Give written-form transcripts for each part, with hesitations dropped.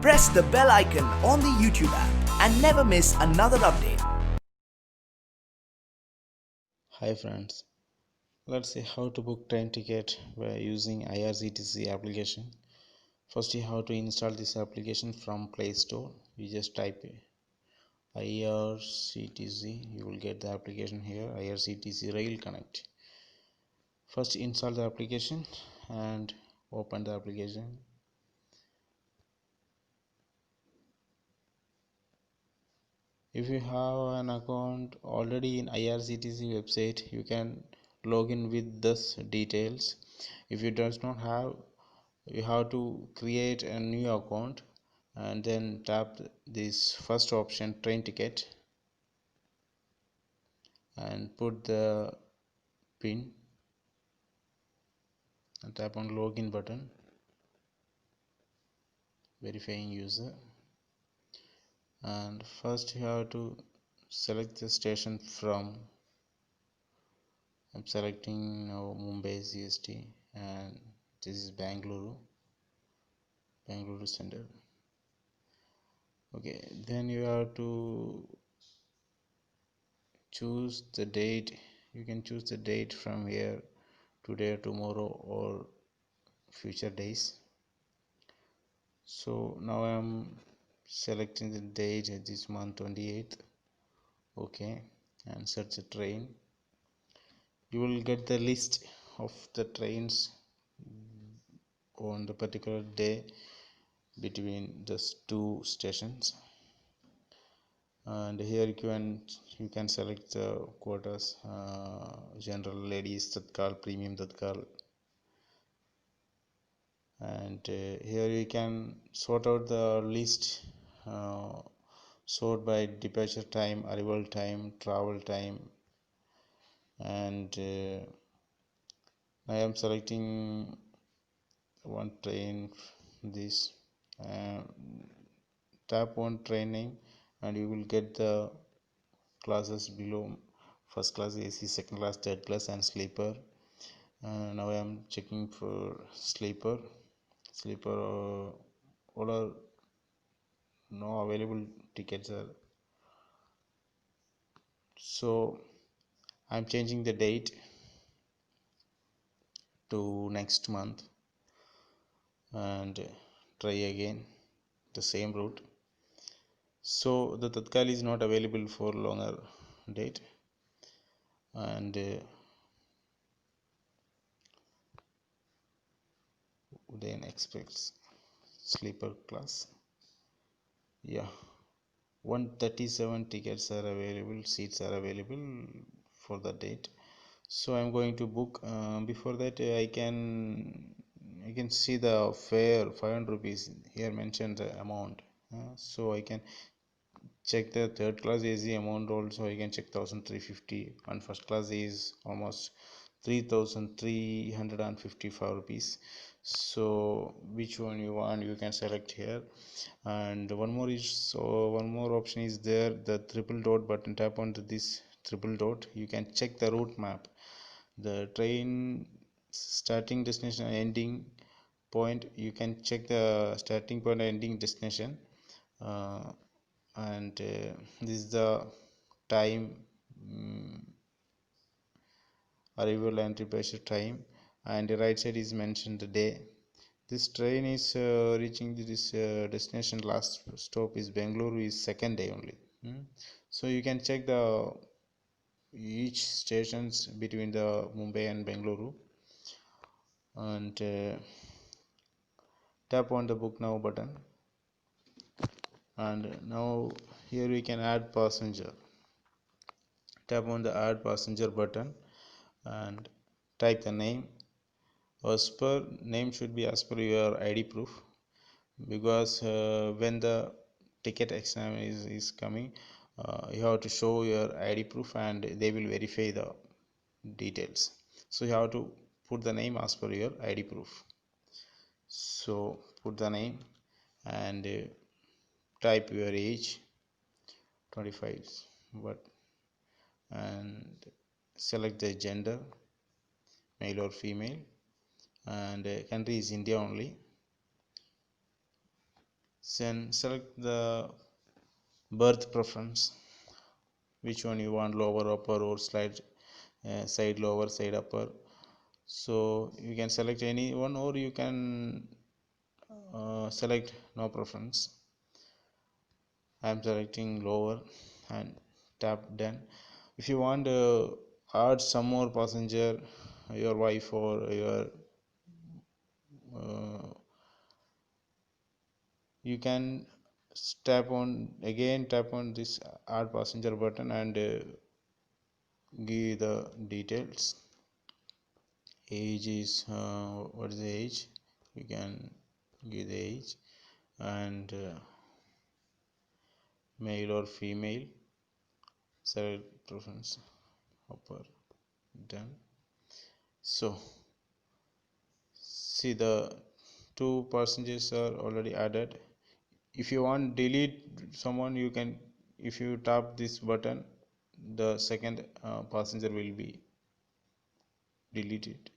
Press the bell icon on the YouTube app and never miss another update. Hi friends, let's see how to book train ticket by using IRCTC application. First you have to install this application from Play Store. You just type IRCTC, you will get the application here, IRCTC Rail Connect. First install the application and open the application. If you have an account already in IRCTC website, you can log in with this details. If you does not have, you have to create a new account and then tap this first option, train ticket, and put the pin and tap on login button, verifying user. And first you have to select the station from. I'm selecting now Mumbai CST, and this is Bangalore Center. Okay, then you have to choose the date. You can choose the date from here, today, tomorrow, or future days. So now I'm selecting the date this month 28th. Okay, and search a train. You will get the list of the trains on the particular day between these two stations. And here you can select the quotas, general, ladies Tatkal, premium Tatkal, and here you can sort out the list, uh, sort by departure time, arrival time, travel time, and I am selecting one train, this, uh, tap on train name and you will get the classes below: first class, AC, second class, third class, and sleeper. Now I am checking for sleeper. All are no available tickets are. So I'm changing the date to next month and try again the same route. So the Tatkal is not available for longer date, and then expects sleeper class. Yeah, 137 tickets are available, seats are available for the date. So I'm going to book. Before that, I can see the fare 500 rupees here mentioned the amount. So I can check the third class AC amount also. I can check 1350, and first class is almost 3355 rupees. So which one you want, you can select here. And one more option is there, the triple dot button. Tap on this triple dot, you can check the route map, the train starting, destination, ending point. You can check the starting point and ending destination, uh, and this is the time, arrival and departure time, and the right side is mentioned the day. This train is reaching this destination, last stop is Bangalore, is second day only. So you can check the each stations between the Mumbai and Bangalore, and tap on the book now button. And now here we can add passenger. Tap on the add passenger button and type the name. As per name should be as per your ID proof, because when the ticket exam is coming, you have to show your ID proof and they will verify the details. So you have to put the name as per your ID proof. So put the name and type your age 25, but and select the gender, male or female, and country is India only. Then select the berth preference, which one you want, lower, upper, or side lower, side upper. So you can select any one, or you can select no preference. I am selecting lower and tap done. If you want to add some more passenger, your wife or your you can tap on this add passenger button and give the details. Age is what is the age? You can give the age, and male or female. Select preference, upper, done. So see, the two passengers are already added. If you want delete someone, you can, if you tap this button, the second passenger will be deleted.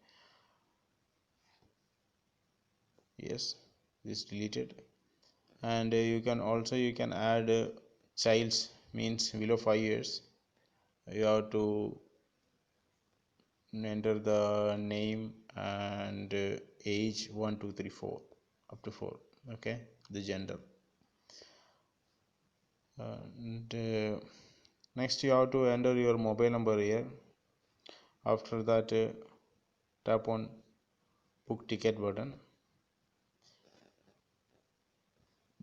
Yes, this deleted. And you can add child's, means below 5 years. You have to enter the name and age 1 2 3 4 up to 4. Okay, the gender. And next you have to enter your mobile number here. After that tap on book ticket button.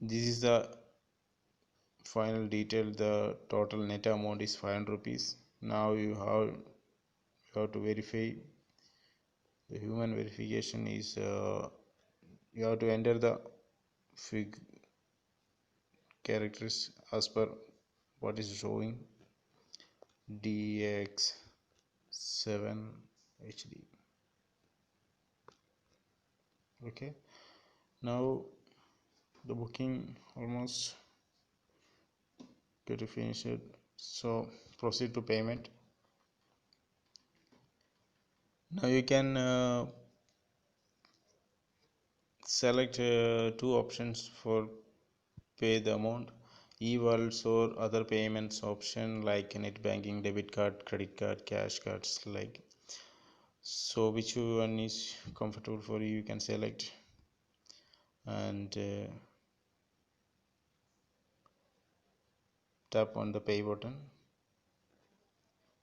This is the final detail. The total net amount is 500 rupees. Now you have to verify. The human verification is you have to enter the fig characters as per what is showing, DX7 HD. Okay, now the booking almost get finished, so proceed to payment. Now you can select two options for pay the amount: e-wallets or other payments option like net banking, debit card, credit card, cash cards, like. So which one is comfortable for you, you can select, and tap on the pay button,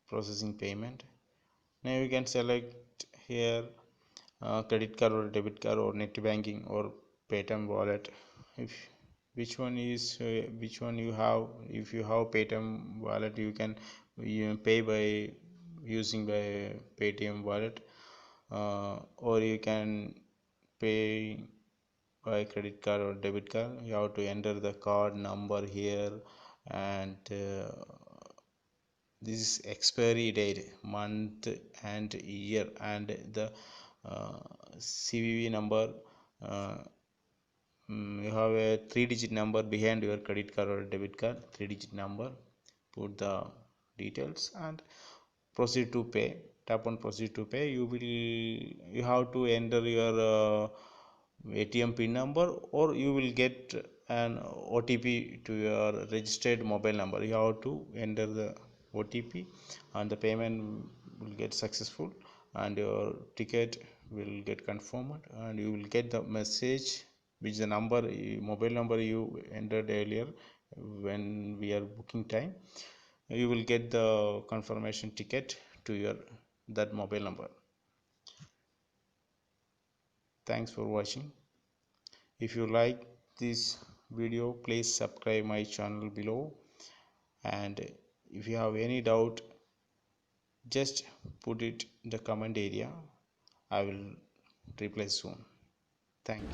processing payment. Now you can select here credit card or debit card or net banking or Paytm wallet. If which one you have, if you have Paytm wallet, you can pay by using by Paytm wallet, or you can pay by credit card or debit card. You have to enter the card number here, and this is expiry date, month and year, and the CVV number. You have a 3-digit number behind your credit card or debit card, 3-digit number. Put the details and proceed to pay. Tap on proceed to pay. You have to enter your ATM pin number, or you will get an OTP to your registered mobile number. You have to enter the OTP and the payment will get successful, and your ticket will get confirmed, and you will get the message which the mobile number you entered earlier when we are booking time. You will get the confirmation ticket to your that mobile number. Thanks for watching. If you like this video, please subscribe my channel below, and if you have any doubt, just put it in the comment area. I will reply soon. Thank you.